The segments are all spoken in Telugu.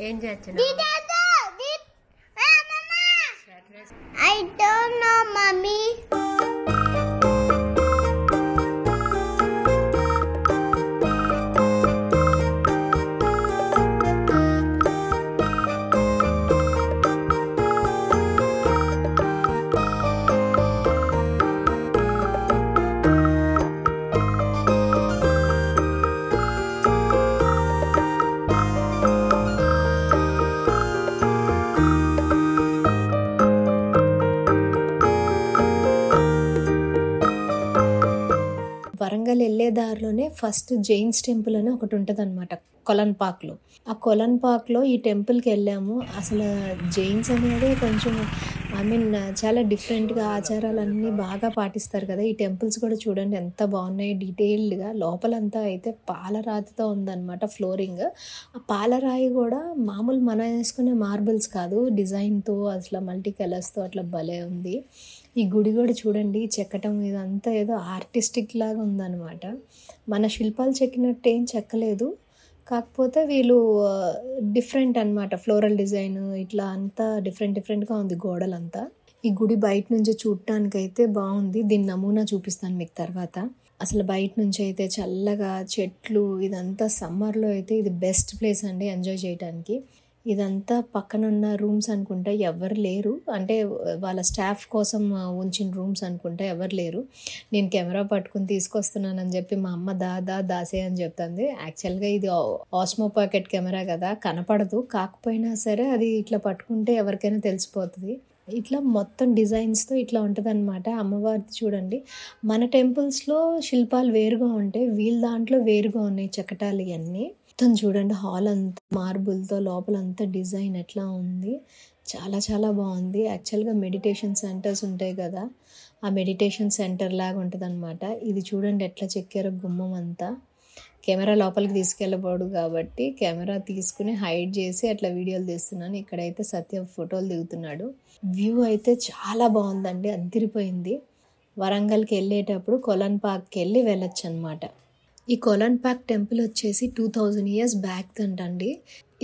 ఏం చేస్తున్నావు? I don't know, mommy. Warangal వెళ్ళే దారిలోనే ఫస్ట్ జైన్స్ టెంపుల్ అని ఒకటి ఉంటుంది అనమాట కొలన్పాక్లో. ఆ కొలన్పాక్లో ఈ టెంపుల్కి వెళ్ళాము. అసలు జైన్స్ అనేది కొంచెం చాలా డిఫరెంట్గా ఆచారాలన్నీ బాగా పాటిస్తారు కదా. ఈ టెంపుల్స్ కూడా చూడండి ఎంత బాగున్నాయి డీటెయిల్డ్గా. లోపలంతా అయితే పాలరాతితో ఉందన్నమాట ఫ్లోరింగ్. ఆ పాలరాయి కూడా మామూలు మనం వేసుకునే మార్బుల్స్ కాదు, డిజైన్తో అసలు మల్టీ కలర్స్తో అట్లా భలే ఉంది. ఈ గుడి కూడా చూడండి చెక్కటం ఇదంతా ఏదో ఆర్టిస్టిక్ లాగా ఉందన్నమాట. మన శిల్పాలు చెక్కినట్టు ఏం చెక్కలేదు, కాకపోతే వీళ్ళు డిఫరెంట్ అనమాట. ఫ్లోరల్ డిజైన్ ఇట్లా అంతా డిఫరెంట్గా ఉంది గోడలంతా. ఈ గుడి బయట నుంచి చూడటానికైతే బాగుంది. దీని నమూనా చూపిస్తాను మీకు తర్వాత. అసలు బయట నుంచి అయితే చల్లగా చెట్లు ఇదంతా సమ్మర్లో అయితే ఇది బెస్ట్ ప్లేస్ అండి ఎంజాయ్ చేయడానికి. ఇదంతా పక్కనున్న రూమ్స్ అనుకుంటా, ఎవరు లేరు, అంటే వాళ్ళ స్టాఫ్ కోసం ఉంచిన రూమ్స్ అనుకుంటా, ఎవరు లేరు. నేను కెమెరా పట్టుకుని తీసుకొస్తున్నానని చెప్పి మా అమ్మ దాసే అని చెప్తుంది. యాక్చువల్గా ఇది ఆస్మో పాకెట్ కెమెరా కదా, కనపడదు. కాకపోయినా సరే అది ఇట్లా పట్టుకుంటే ఎవరికైనా తెలిసిపోతుంది. ఇట్లా మొత్తం డిజైన్స్తో ఇట్లా ఉంటుంది అనమాట. అమ్మవారిది చూడండి. మన టెంపుల్స్లో శిల్పాలు వేరుగా ఉంటాయి, వీళ్ళ దాంట్లో వేరుగా ఉన్నాయి చెక్కటాలు ఇవన్నీ. మొత్తం చూడండి హాల్ అంతా మార్బుల్తో లోపలంతా డిజైన్ ఎట్లా ఉంది, చాలా బాగుంది. యాక్చువల్గా మెడిటేషన్ సెంటర్స్ ఉంటాయి కదా, ఆ మెడిటేషన్ సెంటర్ లాగా ఉంటుంది అనమాట. ఇది చూడండి ఎట్లా చెక్కారో గుమ్మం అంతా. కెమెరా లోపలికి తీసుకెళ్ళబోడు కాబట్టి కెమెరా తీసుకుని హైడ్ చేసి అట్లా వీడియోలు తీస్తున్నాను. ఇక్కడైతే సత్య ఫోటోలు దిగుతున్నాడు. వ్యూ అయితే చాలా బాగుందండి, అదిరిపోయింది. వరంగల్కి వెళ్ళేటప్పుడు కొలన్పాక్కి వెళ్ళొచ్చు అనమాట. ఈ కొలన్పాక్ టెంపుల్ వచ్చేసి 2000 years బ్యాక్ దంటండి.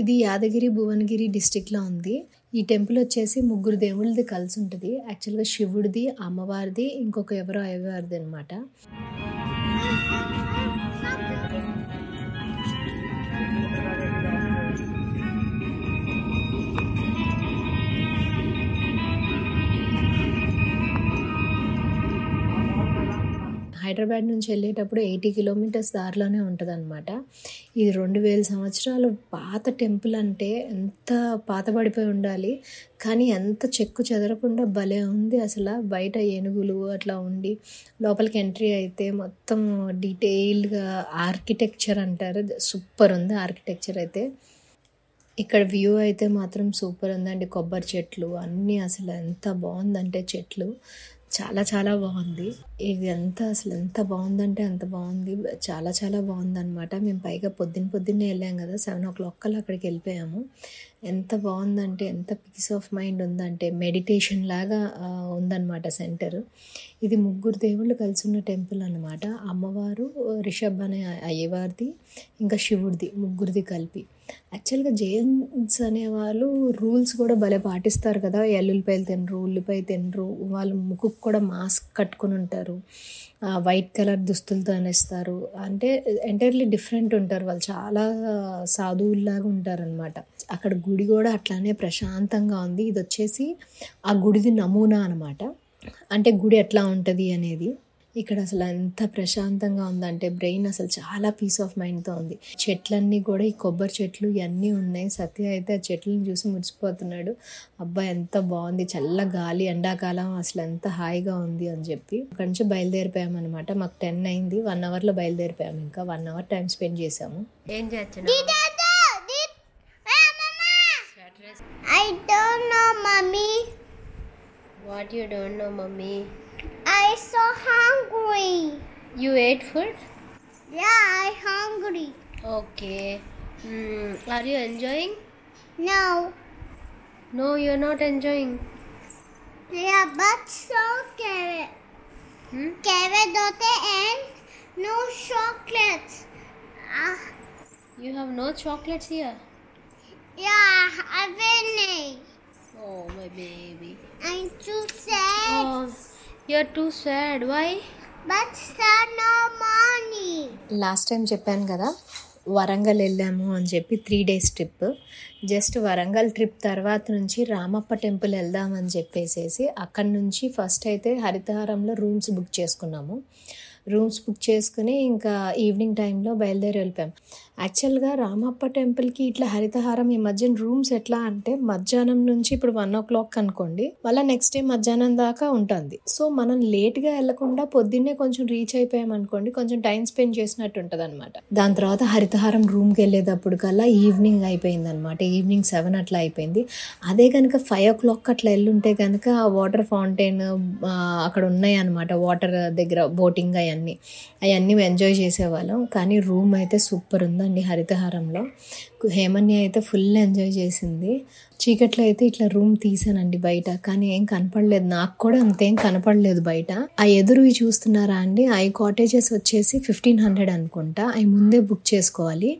ఇది యాదగిరి భువనగిరి డిస్టిక్లో ఉంది. ఈ టెంపుల్ వచ్చేసి 3 దేవుళ్ళది కలిసి ఉంటుంది. యాక్చువల్గా శివుడిది, అమ్మవారిది, ఇంకొక ఎవరో అయ్యవారిది అనమాట. హైదరాబాద్ నుంచి వెళ్ళేటప్పుడు 80 kilometers దారిలోనే ఉంటుంది అనమాట. ఇది 2000 సంవత్సరాలు పాత టెంపుల్. అంటే ఎంత పాతబడిపోయి ఉండాలి, కానీ ఎంత చెక్కు చెదరకుండా భలే ఉంది. అసలు బయట ఏనుగులు అట్లా ఉండి లోపలికి ఎంట్రీ అయితే మొత్తం డీటెయిల్డ్గా ఆర్కిటెక్చర్ అంటారు, సూపర్ ఉంది ఆర్కిటెక్చర్ అయితే. ఇక్కడ వ్యూ అయితే మాత్రం సూపర్ ఉందండి. కొబ్బరి చెట్లు అన్నీ అసలు ఎంత బాగుందంటే చెట్లు చాలా బాగుంది. ఇది అంతా అసలు ఎంత బాగుందంటే అంత బాగుంది. చాలా బాగుందన్నమాట. మేము పైగా పొద్దున్నే వెళ్ళాం కదా, 7 o'clock కల్లా అక్కడికి వెళ్ళిపోయాము. ఎంత బాగుందంటే, ఎంత పీస్ ఆఫ్ మైండ్ ఉందంటే, మెడిటేషన్ లాగా ఉందన్నమాట సెంటర్. ఇది 3 దేవుళ్ళు కలిసి ఉన్న టెంపుల్ అనమాట. అమ్మవారు, రిషబ్ అనే అయ్యవారిది, ఇంకా శివుడిది, 3 కలిపి. యాక్చువల్గా జైన్స్ అనేవాళ్ళు రూల్స్ కూడా భలే పాటిస్తారు కదా. ఎల్లుల్లిపాయలు తినరు, ఉల్లిపాయ తినరు, వాళ్ళు ముక్కుకు కూడా మాస్క్ కట్టుకుని ఉంటారు, వైట్ కలర్ దుస్తులతో అనేస్తారు. అంటే ఎంటైర్లీ డిఫరెంట్ ఉంటారు వాళ్ళు, చాలా సాధువుల్లాగా ఉంటారనమాట. అక్కడ గుడి కూడా అట్లానే ప్రశాంతంగా ఉంది. ఇది వచ్చేసి ఆ గుడిది నమూనా అనమాట, అంటే గుడి ఎట్లా ఉంటుంది అనేది. ఇక్కడ అసలు ఎంత ప్రశాంతంగా ఉందంటే బ్రెయిన్ అసలు చాలా పీస్ ఆఫ్ మైండ్తో ఉంది. చెట్లన్నీ కూడా ఈ కొబ్బరి చెట్లు ఇవన్నీ ఉన్నాయి. సత్య అయితే ఆ చెట్లను చూసి మురిసిపోతున్నాడు. అబ్బాయి ఎంత బాగుంది, చల్ల గాలి, ఎండాకాలం అసలు ఎంత హాయిగా ఉంది అని చెప్పి అక్కడి నుంచి బయలుదేరిపోయామన్నమాట. మాకు 10 అయింది, 1 hourలో బయలుదేరిపోయాము. ఇంకా 1 hour టైం స్పెండ్ చేసాము. ఏం చేస్తున్నావు? I don't know, mommy. What you don't know, mommy? I'm so hungry. You ate food? Yeah, I'm hungry. Okay. Are you enjoying? No. No, you're not enjoying. Yeah, but so carrot. Carrot hote and no chocolates. You have no chocolates here? Yeah, I finished. Oh, my baby. I'm too sad. Oh, you're too sad. Why? But still no money. Last time చెప్పాను కదా వరంగల్ వెళ్ళాము అని చెప్పి 3 days trip. Just Warangal trip తర్వాత నుంచి రామప్ప టెంపుల్ వెళ్దామని చెప్పేసేసి అక్కడి నుంచి ఫస్ట్ అయితే హరితహారంలో రూమ్స్ బుక్ చేసుకున్నాము. రూమ్స్ బుక్ చేసుకుని ఇంకా ఈవినింగ్ టైంలో బయలుదేరి వెళ్ళిపోయాం. యాక్చువల్గా రామప్ప టెంపుల్కి ఇట్లా హరితహారం ఈ మధ్యన రూమ్స్ ఎట్లా అంటే మధ్యాహ్నం నుంచి ఇప్పుడు 1 o'clock అనుకోండి, మళ్ళీ నెక్స్ట్ డే మధ్యాహ్నం దాకా ఉంటుంది. సో మనం లేట్గా వెళ్ళకుండా పొద్దున్నే కొంచెం రీచ్ అయిపోయాం అనుకోండి, కొంచెం టైం స్పెండ్ చేసినట్టు ఉంటుంది అనమాట. దాని తర్వాత హరితహారం రూమ్కి వెళ్ళేటప్పుడు కల్లా ఈవినింగ్ అయిపోయింది అనమాట. ఈవినింగ్ 7 అట్లా అయిపోయింది. అదే కనుక 5 o'clock అట్లా వెళ్ళుంటే కనుక వాటర్ ఫౌంటైన్ అక్కడ ఉన్నాయి అనమాట. వాటర్ దగ్గర బోటింగ్ అవన్నీ ఎంజాయ్ చేసేవాళ్ళం. కానీ రూమ్ అయితే సూపర్ ఉందండి హరితహారంలో. హేమన్య అయితే ఫుల్ ఎంజాయ్ చేసింది. చీకట్లో అయితే ఇట్లా రూమ్ తీసానండి బయట, కానీ ఏం కనపడలేదు. నాకు కూడా అంతేం కనపడలేదు బయట. ఆ ఎదురువి చూస్తున్నారా అండి, ఆ కాటేజెస్ వచ్చేసి 1500 అనుకుంటా. అవి ముందే బుక్ చేసుకోవాలి.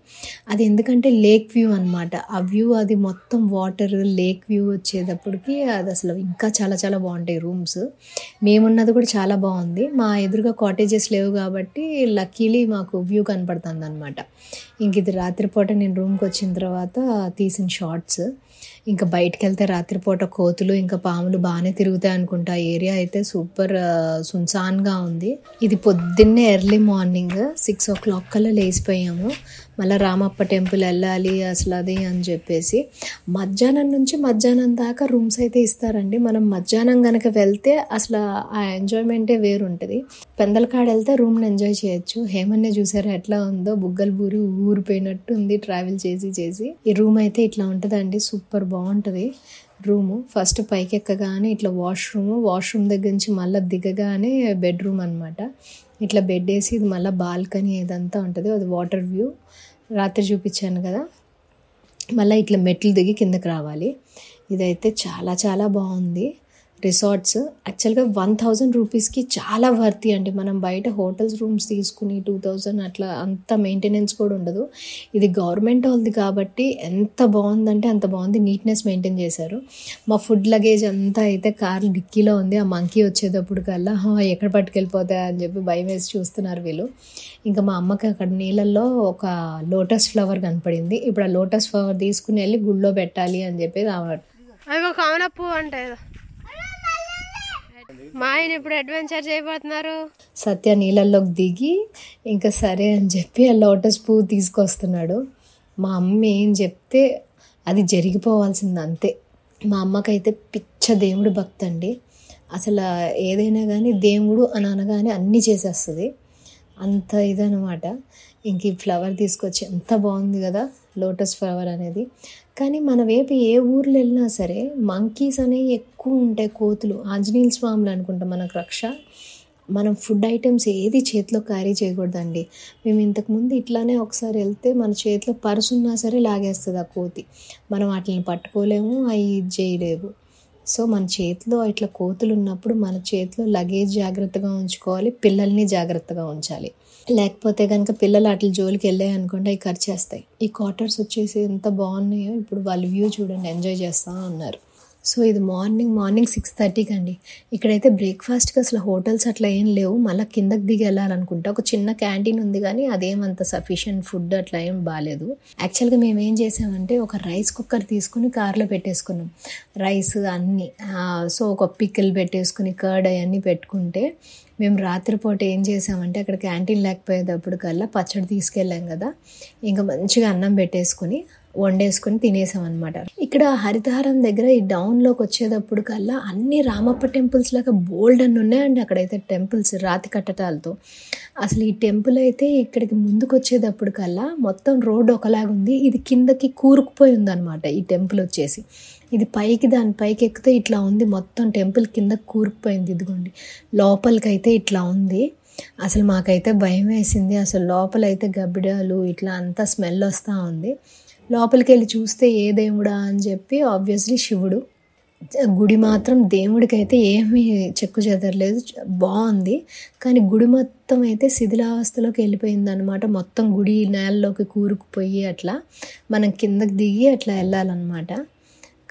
అది ఎందుకంటే లేక్ వ్యూ అనమాట. ఆ వ్యూ అది మొత్తం వాటర్ లేక్ వ్యూ వచ్చేటప్పటికి అది అసలు ఇంకా చాలా చాలా బాగుంటాయి రూమ్స్. మేమున్నది కూడా చాలా బాగుంది. మా ఎదురుగా కాటేజెస్ లేవు కాబట్టి లక్కీలీ మాకు వ్యూ కనపడుతుంది అనమాట. ఇంక ఇది రాత్రిపూట నేను రూమ్కి వచ్చిన తర్వాత తీసిన షార్ట్స్. ఇంకా బయటకు వెళ్తే రాత్రిపూట కోతులు ఇంకా పాములు బాగానే తిరుగుతాయి అనుకుంటా. ఏరియా అయితే సూపర్ సున్సాన్గా ఉంది. ఇది పొద్దున్నే ఎర్లీ మార్నింగ్ 6 o'clock కల్లా లేచిపోయాము. మళ్ళీ రామప్ప టెంపుల్ వెళ్ళాలి అసలు అది అని చెప్పేసి. మధ్యాహ్నం నుంచి మధ్యాహ్నం దాకా రూమ్స్ అయితే ఇస్తారండి. మనం మధ్యాహ్నం కనుక వెళ్తే అసలు ఆ ఎంజాయ్మెంటే వేరుంటుంది. పెందలకాడ వెళ్తే రూమ్ని ఎంజాయ్ చేయొచ్చు. హేమన్య చూసారా ఎట్లా ఉందో, బుగ్గలు బూరి ఊరిపోయినట్టు ఉంది ట్రావెల్ చేసి. ఈ రూమ్ అయితే ఇట్లా ఉంటుందండి, సూపర్ బాగుంటుంది రూము. ఫస్ట్ పైకి ఎక్కగానే ఇట్లా వాష్రూమ్ దగ్గర నుంచి మళ్ళీ దిగగానే బెడ్రూమ్ అనమాట. ఇట్లా బెడ్ వేసి ఇది మళ్ళీ బాల్కనీ ఇదంతా ఉంటుంది. అది వాటర్ వ్యూ రాత్రి చూపించాను కదా. మళ్ళీ ఇట్లా మెట్లు దిగి కిందకి రావాలి. ఇదైతే చాలా చాలా బాగుంది. రిసార్ట్స్ యాక్చువల్గా 1000 రూపీస్కి చాలా వర్తి అండి. మనం బయట హోటల్స్ రూమ్స్ తీసుకుని 2000 అట్లా అంత మెయింటెనెన్స్ కూడా ఉండదు. ఇది గవర్నమెంట్ వాళ్ళది కాబట్టి ఎంత బాగుందంటే అంత బాగుంది. నీట్నెస్ మెయింటైన్ చేశారు. మా ఫుడ్ లగేజ్ అంతా అయితే కార్ డిక్కీలో ఉంది. ఆ మంకీ వచ్చేటప్పుడు కల్లా ఎక్కడ పట్టుకెళ్ళిపోతాయా అని చెప్పి భయం వేసి చూస్తున్నారు వీళ్ళు. ఇంకా మా అమ్మకి అక్కడ నీళ్ళల్లో ఒక లోటస్ ఫ్లవర్ కనపడింది. ఇప్పుడు ఆ లోటస్ ఫ్లవర్ తీసుకుని వెళ్ళి గుళ్ళో పెట్టాలి అని చెప్పి అవి ఒక కామనప్పు అంటే మా ఆయన ఇప్పుడు అడ్వెంచర్ చేయబోతున్నారు. సత్య నీళ్ళల్లోకి దిగి ఇంకా సరే అని చెప్పి ఆ లోటస్ పువ్వు తీసుకొస్తున్నాడు. మా అమ్మ ఏం చెప్తే అది జరిగిపోవాల్సింది అంతే. మా అమ్మకైతే పిచ్చ దేవుడు భక్తి అండి. అసలు ఏదైనా కానీ దేవుడు అని అనగానే అన్నీ చేసేస్తుంది, అంత ఇదనమాట. ఇంక ఈ ఫ్లవర్ తీసుకొచ్చి ఎంత బాగుంది కదా లోటస్ ఫ్లవర్ అనేది. కానీ మన వైపు ఏ ఊర్లో వెళ్ళినా సరే మంకీస్ అనేవి ఎక్కువ ఉంటాయి, కోతులు. ఆంజనేయుల స్వాములు అనుకుంటాం మనకు రక్ష. మనం ఫుడ్ ఐటమ్స్ ఏది చేతిలో క్యారీ చేయకూడదండి. మేము ఇంతకుముందు ఇట్లానే ఒకసారి వెళ్తే మన చేతిలో పర్సు ఉన్నా సరే లాగేస్తుంది ఆ కోతి. మనం వాటిని పట్టుకోలేము, అవి చేయలేవు. సో మన చేతిలో ఇట్లా కోతులు ఉన్నప్పుడు మన చేతిలో లగేజ్ జాగ్రత్తగా ఉంచుకోవాలి, పిల్లల్ని జాగ్రత్తగా ఉంచాలి. లేకపోతే కనుక పిల్లలు అట్ల జోలికి వెళ్ళాయి అనుకోండి అవి ఖర్చేస్తాయి. ఈ క్వార్టర్స్ వచ్చేసి ఎంత బాగున్నాయో. ఇప్పుడు వాళ్ళు వ్యూ చూడండి, ఎంజాయ్ చేస్తూ ఉన్నారు. సో ఇది మార్నింగ్ 6:30కి అండి. ఇక్కడైతే బ్రేక్ఫాస్ట్కి అసలు హోటల్స్ అట్లా ఏం లేవు. మళ్ళీ కిందకి దిగి వెళ్ళాలనుకుంటా. ఒక చిన్న క్యాంటీన్ ఉంది కానీ అదేమంత సఫిషియెంట్ ఫుడ్ అట్లా ఏం బాగాలేదు. యాక్చువల్గా మేము ఏం చేసామంటే ఒక రైస్ కుక్కర్ తీసుకుని కార్లో పెట్టేసుకున్నాం రైస్ అన్నీ. సో ఒక పికిల్ పెట్టేసుకుని కర్డ్ అవన్నీ పెట్టుకుంటే మేము రాత్రిపూట ఏం చేసామంటే అక్కడ క్యాంటీన్ లేకపోయేటప్పుడు కల్లా పచ్చడి తీసుకెళ్ళాం కదా, ఇంకా మంచిగా అన్నం పెట్టేసుకుని వండేసుకొని తినేసాం అనమాట. ఇక్కడ హరితహారం దగ్గర ఈ డౌన్లోకి వచ్చేటప్పుడు కల్లా అన్ని రామప్ప టెంపుల్స్ లాగా బోల్డ్ అని ఉన్నాయండి అక్కడైతే టెంపుల్స్ రాతి కట్టడాలతో. అసలు ఈ టెంపుల్ అయితే ఇక్కడికి ముందుకు వచ్చేటప్పుడు కల్లా మొత్తం రోడ్డు ఒకలాగుంది, ఇది కిందకి కూరుకుపోయి ఉందన్నమాట. ఈ టెంపుల్ వచ్చేసి ఇది దాని పైకి ఎక్కితే ఇట్లా ఉంది, మొత్తం టెంపుల్ కింద కూరుకుపోయింది. ఇదిగోండి లోపలికైతే ఇట్లా ఉంది. అసలు మాకైతే భయం వేసింది. అసలు లోపలైతే గబ్బిడాలు ఇట్లా అంతా స్మెల్ వస్తూ ఉంది. లోపలికి వెళ్ళి చూస్తే ఏ దేవుడా అని చెప్పి ఆబ్వియస్లీ శివుడు. గుడి మాత్రం దేవుడికైతే ఏమీ చెక్కు చెదరలేదు, బాగుంది. కానీ గుడి మొత్తం అయితే శిథిలావస్థలోకి వెళ్ళిపోయిందనమాట. మొత్తం గుడి నేలలోకి కూరుకుపోయి అట్లా మనం కిందకి దిగి అట్లా వెళ్ళాలన్నమాట.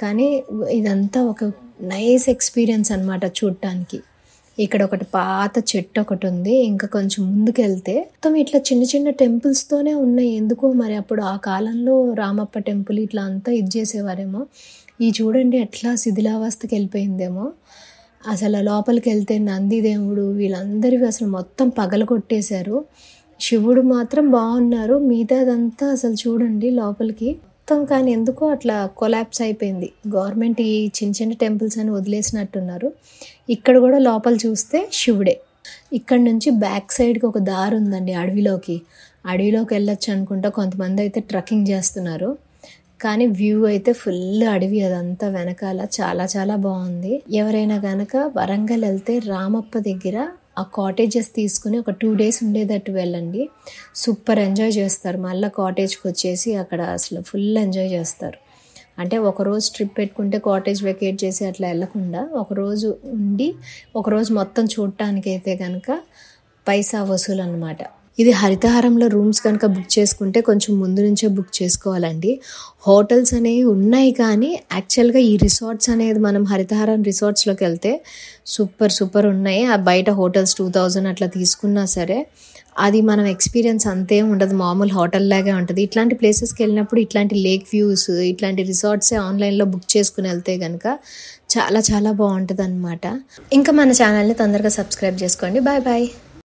కానీ ఇదంతా ఒక నైస్ ఎక్స్పీరియన్స్ అనమాట చూడటానికి. ఇక్కడ ఒకటి పాత చెట్టు ఒకటి ఉంది. ఇంకా కొంచెం ముందుకు వెళ్తే మొత్తం ఇట్లా చిన్న చిన్న టెంపుల్స్తోనే ఉన్నాయి. ఎందుకో మరి అప్పుడు ఆ కాలంలో రామప్ప టెంపుల్ ఇట్లా అంతా ఇది చేసేవారేమో. ఈ చూడండి ఎట్లా శిథిలావస్థకి వెళ్ళిపోయిందేమో. అసలు లోపలికి వెళ్తే నందిదేవుడు వీళ్ళందరివి అసలు మొత్తం పగల కొట్టేశారు. శివుడు మాత్రం బాగున్నారు, మిగతాదంతా అసలు చూడండి లోపలికి మొత్తం. కానీ ఎందుకో అట్లా కొలాప్స్ అయిపోయింది. గవర్నమెంట్ ఈ చిన్న చిన్న టెంపుల్స్ అని వదిలేసినట్టున్నారు. ఇక్కడ కూడా లోపల చూస్తే శివుడే. ఇక్కడ నుంచి బ్యాక్ సైడ్కి ఒక దారి ఉందండి అడవిలోకి వెళ్ళొచ్చు అనుకుంటా. కొంతమంది అయితే ట్రెక్కింగ్ చేస్తున్నారు. కానీ వ్యూ అయితే ఫుల్ అడవి అదంతా వెనకాల, చాలా చాలా బాగుంది. ఎవరైనా కనుక వరంగల్ వెళ్తే రామప్ప దగ్గర ఆ కాటేజెస్ తీసుకుని ఒక 2 days ఉండేటట్టు వెళ్ళండి. సూపర్ ఎంజాయ్ చేస్తారు. మళ్ళీ కాటేజ్కి వచ్చేసి అక్కడ అసలు ఫుల్ ఎంజాయ్ చేస్తారు. అంటే ఒకరోజు ట్రిప్ పెట్టుకుంటే కాటేజ్ వెకేట్ చేసి అట్లా వెళ్ళకుండా ఒకరోజు ఉండి ఒకరోజు మొత్తం చూడటానికైతే కనుక పైసా వసూలు అనమాట. ఇది హరితహారంలో రూమ్స్ కనుక బుక్ చేసుకుంటే కొంచెం ముందు నుంచే బుక్ చేసుకోవాలండి. హోటల్స్ అనేవి ఉన్నాయి, కానీ యాక్చువల్గా ఈ రిసార్ట్స్ అనేది మనం హరితహారం రిసార్ట్స్లోకి వెళ్తే సూపర్ ఉన్నాయి. ఆ బయట హోటల్స్ 2000 అట్లా తీసుకున్నా సరే అది మనం ఎక్స్పీరియన్స్ అంతేం ఉండదు, మామూలు హోటల్ లాగే ఉంటుంది. ఇట్లాంటి ప్లేసెస్కి వెళ్ళినప్పుడు ఇట్లాంటి లేక్ వ్యూస్ ఇట్లాంటి రిసార్ట్సే ఆన్లైన్లో బుక్ చేసుకుని వెళ్తే కనుక చాలా చాలా బాగుంటుంది అనమాట. ఇంకా మన ఛానల్ని తొందరగా సబ్స్క్రైబ్ చేసుకోండి. Bye bye.